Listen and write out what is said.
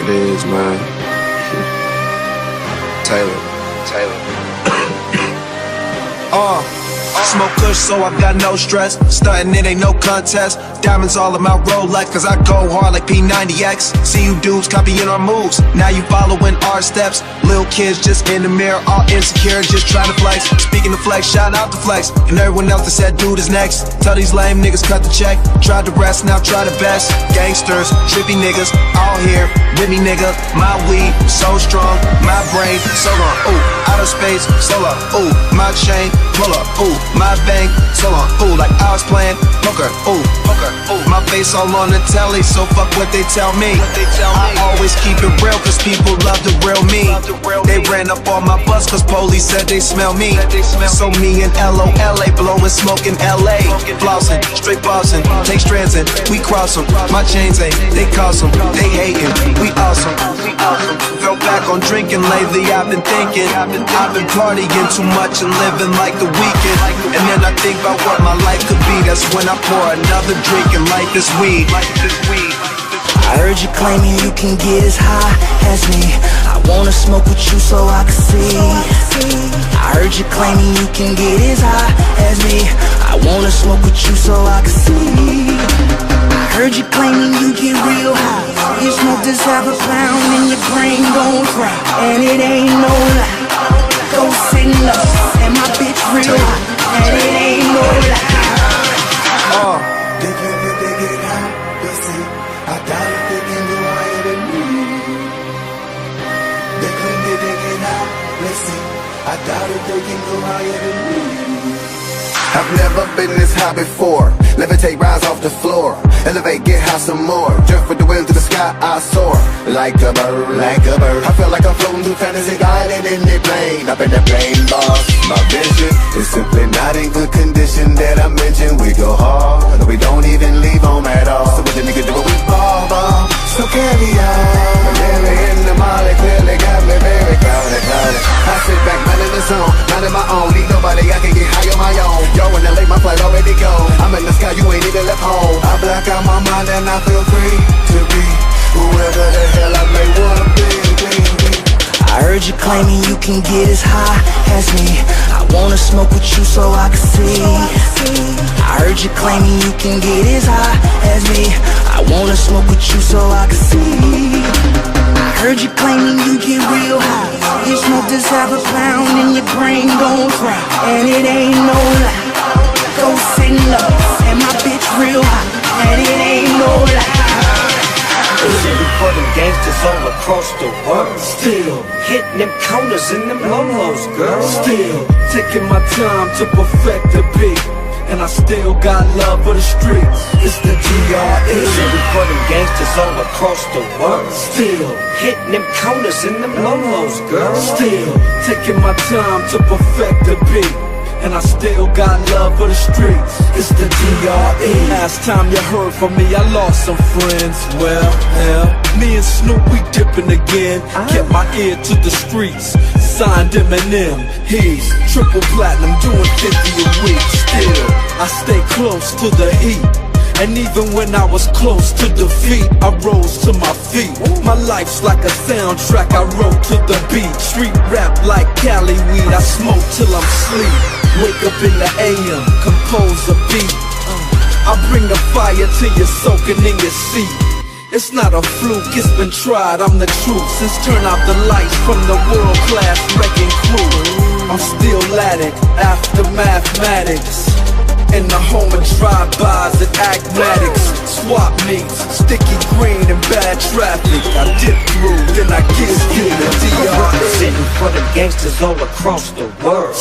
it is, man. Taylor. Smoke kush, so I got no stress. Stuntin', it ain't no contest. Diamonds all in my Rolex, cause I go hard like P90X. See you dudes copying our moves, now you following our steps. Little kids just in the mirror, all insecure, just trying to flex. Speaking of flex, shouting out the flex. And everyone else that said dude is next. Tell these lame niggas cut the check. Tried the rest, now try the best. Gangsters, trippy niggas, all here with me, nigga. My weed, so strong, my brain, so long. Ooh, outer space, so long. Ooh, my chain, pull up. Ooh, my bank, so long. Ooh, like I was playing poker. Ooh, poker. Ooh, my face all on the telly, so fuck what they tell me. I always keep it real, cause people love the real me. They ran up on my bus, cause police said they smell me. So me and LOLA, blowing smoke in LA. Flossin', straight bossin', take strands and we cross 'em. My chains ain't, they cost 'em. They hatin', we awesome. Fell back on drinking lately, I've been thinking. I've been partying too much and living like the weekend. And then I think about what my life could be. That's when I pour another drink and light this weed. I heard you claiming you can get as high as me. I wanna smoke with you so I can see. I heard you claiming you can get as high as me. I wanna smoke with you so I can see. I heard you claiming you get real high. You smoke this half a pound and your brain gon' fry. And it ain't no lie. Go sitting up and my bitch real high. And it ain't no lie. They claim that they get high, but see, I doubt if they can go higher than me. They claim that they get high, let's see, I doubt if they can go higher than me. I've never been this high before. Levitate, rise off the floor. Elevate, get high some more. Drift with the wind to the sky, I soar. Like a bird, like a bird. I feel like I'm floating through fantasy, gliding in the plane. Up in the plane, boss. My vision is simply not in good condition. That I mentioned, we go hard, we don't even leave home at all. So what the nigga do, we ball. So carry on. Mary in the molly clearly got me very crowded. I sit back, minding the zone, minding my own. Need nobody, I can get high on my own. Yo, when I lay my flight already go. I'm in the sky, you ain't even left home. I black out my mind and I feel free to be whoever the hell I may wanna be. I heard you claiming you can get as high as me. I wanna smoke with you so I can see. I heard you claiming you can get as high as me. I wanna smoke with you so I can see. I heard you claiming you get real high. You smoke this half a pound and your brain gon' fry. And it ain't no lie. Go sitting up and my bitch real high. And it ain't no lie. Shitting for them gangsters all across the world. Still hitting them counters in them lolos, girl. Still taking my time to perfect the beat. And I still got love for the streets. It's the DRE. Shitting for them gangsters all across the world. Still hitting them counters in them lolos, girl. Still taking my time to perfect the beat. And I still got love for the streets. It's the DRE. Last time you heard from me, I lost some friends. Well, hell, me and Snoop, we dipping again. Kept my ear to the streets. Signed Eminem. He's triple platinum, doing 50 a week. Still, I stay close to the heat. And even when I was close to defeat, I rose to my feet. My life's like a soundtrack, I wrote to the beat. Street rap like Cali weed, I smoke till I'm sleep. Wake up in the AM, compose a beat. I bring the fire till you're soaking in your seat. It's not a fluke, it's been tried, I'm the truth. Since turn out the lights from the world-class wrecking crew, I'm still at it, after mathematics. In the home of drive-bys and acmatics. Swap meets, sticky green and bad traffic. I dip through, then I give you the DR. Sitting for the gangsters all across the world.